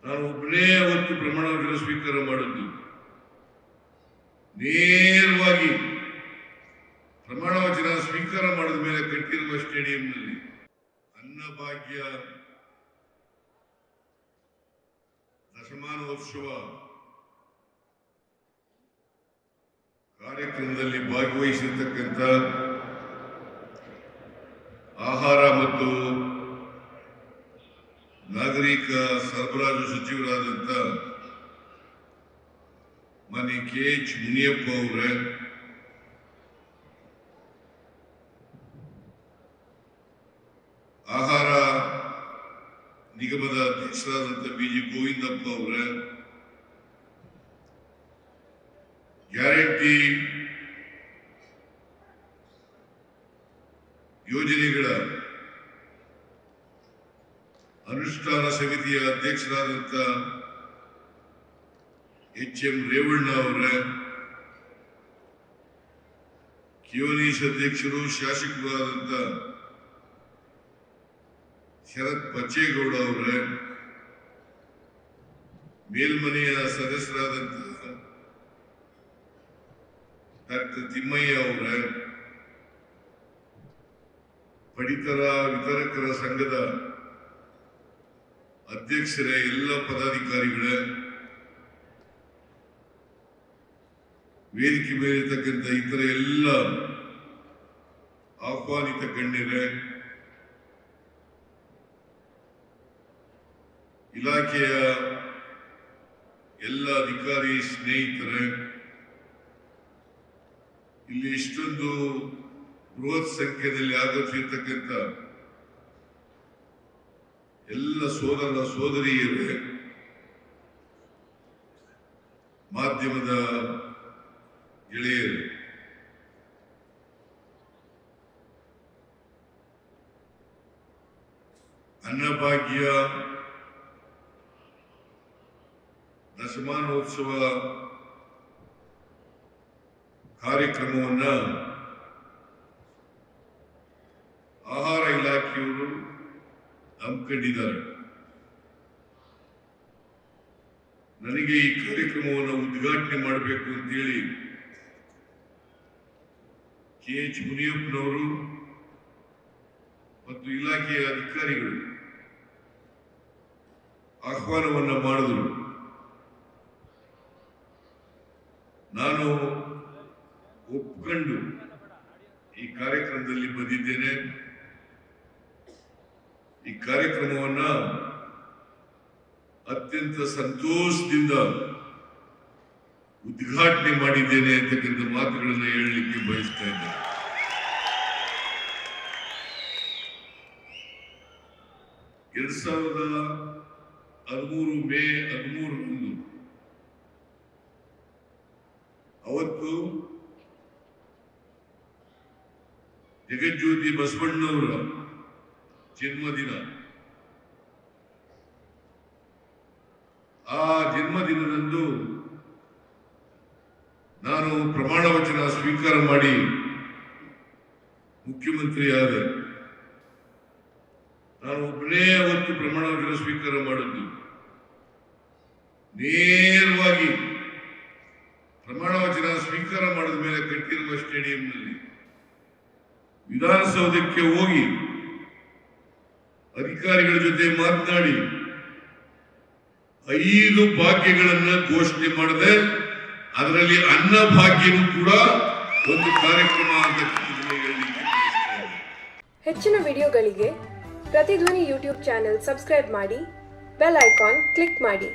ನಾನು ಒಬ್ಬನೇ ಅವತ್ತು ಪ್ರಮಾಣ ವಚನ ಸ್ವೀಕಾರ ಮಾಡಿದ್ದು. ನೇರವಾಗಿ ಪ್ರಮಾಣ ವಚನ ಸ್ವೀಕಾರ ಮಾಡಿದ ಮೇಲೆ ಕಟ್ಟಿರುವ ಸ್ಟೇಡಿಯಂನಲ್ಲಿ ಅನ್ನಭಾಗ್ಯ ದಶಮಾನೋತ್ಸವ ಕಾರ್ಯಕ್ರಮದಲ್ಲಿ ಭಾಗವಹಿಸಿರ್ತಕ್ಕಂಥ ಆಹಾರ ಮತ್ತು ನಾಗರಿಕ ಸರಬರಾಜು ಸಚಿವರಾದಂಥ ಮಾನ್ಯ KH ಮುನಿಯಪ್ಪ ಅವರೇ, ಆಹಾರ ನಿಗಮದ ಅಧ್ಯಕ್ಷರಾದಂಥ BG ಗೋವಿಂದಪ್ಪ ಅವರೇ, ಗ್ಯಾರಂಟಿ ಯೋಜನೆಗಳ ಅನುಷ್ಠಾನ ಸಮಿತಿಯ ಅಧ್ಯಕ್ಷರಾದಂಥ HM ರೇವಣ್ಣ ಅವರೇ, ಕಿಯೋನೀಸ್ ಅಧ್ಯಕ್ಷರು ಶಾಸಕರು ಆದಂಥ ಶರತ್ ಬಚ್ಚೇಗೌಡ ಅವರೇ, ಮೇಲ್ಮನೆಯ ಸದಸ್ಯರಾದಂಥ ಡಾಕ್ಟರ್ ತಿಮ್ಮಯ್ಯ ಅವರೇ, ಪಡಿತರ ವಿತರಕರ ಸಂಘದ ಅಧ್ಯಕ್ಷರೇ, ಎಲ್ಲ ಪದಾಧಿಕಾರಿಗಳೇ, ವೇದಿಕೆ ಮೇಲಿರ್ತಕ್ಕಂಥ ಇತರ ಎಲ್ಲ ಆಹ್ವಾನಿತ ಗಣ್ಯರೇ, ಇಲಾಖೆಯ ಎಲ್ಲ ಅಧಿಕಾರಿ ಸ್ನೇಹಿತರೇ, ಇಲ್ಲಿ ಇಷ್ಟೊಂದು ಬೃಹತ್ ಸಂಖ್ಯೆಯಲ್ಲಿ ಆಗಮಿಸಿರ್ತಕ್ಕಂಥ ಎಲ್ಲ ಸೋದರ ಸೋದರಿಯರೇ, ಮಾಧ್ಯಮದ ಗೆಳೆಯರು, ಅನ್ನಭಾಗ್ಯ ದಶಮಾನೋತ್ಸವ ಕಾರ್ಯಕ್ರಮವನ್ನ ಆಹಾರ ಇಲಾಖೆಯವರು ಹಮ್ಮಿಕೊಂಡಿದ್ದಾರೆ. ನನಗೆ ಈ ಕಾರ್ಯಕ್ರಮವನ್ನು ಉದ್ಘಾಟನೆ ಮಾಡಬೇಕು ಅಂತೇಳಿ KH ಮುನಿಯಪ್ಪನವರು ಮತ್ತು ಇಲಾಖೆಯ ಅಧಿಕಾರಿಗಳು ಆಹ್ವಾನವನ್ನ ಮಾಡಿದರು. ನಾನು ಒಪ್ಪಿಕೊಂಡು ಈ ಕಾರ್ಯಕ್ರಮದಲ್ಲಿ ಬಂದಿದ್ದೇನೆ. ಈ ಕಾರ್ಯಕ್ರಮವನ್ನ ಅತ್ಯಂತ ಸಂತೋಷದಿಂದ ಉದ್ಘಾಟನೆ ಮಾಡಿದ್ದೇನೆ ಅಂತಕ್ಕಂಥ ಮಾತುಗಳನ್ನು ಹೇಳಲಿಕ್ಕೆ ಬಯಸ್ತಾ ಇದ್ದೇನೆ. ಮೇ 13 ಅವತ್ತು ಜಗಜ್ಯೋತಿ ಬಸವಣ್ಣವರ ಜನ್ಮದಿನ. ಆ ಜನ್ಮದಿನದಂದು ನಾನು ಪ್ರಮಾಣ ವಚನ ಸ್ವೀಕಾರ ಮಾಡಿ ಮುಖ್ಯಮಂತ್ರಿ ಆದೆ. ನಾನು ಒಬ್ಬನೇ ಅವತ್ತು ಪ್ರಮಾಣ ವಚನ ಸ್ವೀಕಾರ ಮಾಡಿದ್ದು. ನೇರವಾಗಿ ಪ್ರಮಾಣ ವಚನ ಸ್ವೀಕಾರ ಮಾಡಿದ ಮೇಲೆ ಕಟ್ಟಿರುವ ಸ್ಟೇಡಿಯಂನಲ್ಲಿ ವಿಧಾನಸೌಧಕ್ಕೆ ಹೋಗಿ ಅಧಿಕಾರಿಗಳ ಜೊತೆ ಮಾತನಾಡಿ 5 ಭಾಗ್ಯಗಳನ್ನು ಘೋಷಣೆ ಮಾಡಿದೆ. ಅದರಲ್ಲಿ ಅನ್ನಭಾಗ್ಯನೂ ಕೂಡ ಒಂದು ಕಾರ್ಯಕ್ರಮ ಅಂತ ಹೇಳಲಿಕ್ಕೆ. ಹೆಚ್ಚಿನ ವಿಡಿಯೋಗಳಿಗೆ ಪ್ರತಿಧ್ವನಿ ಯೂಟ್ಯೂಬ್ ಚಾನೆಲ್ ಸಬ್ಸ್ಕ್ರೈಬ್ ಮಾಡಿ, ಬೆಲ್ ಐಕಾನ್ ಕ್ಲಿಕ್ ಮಾಡಿ.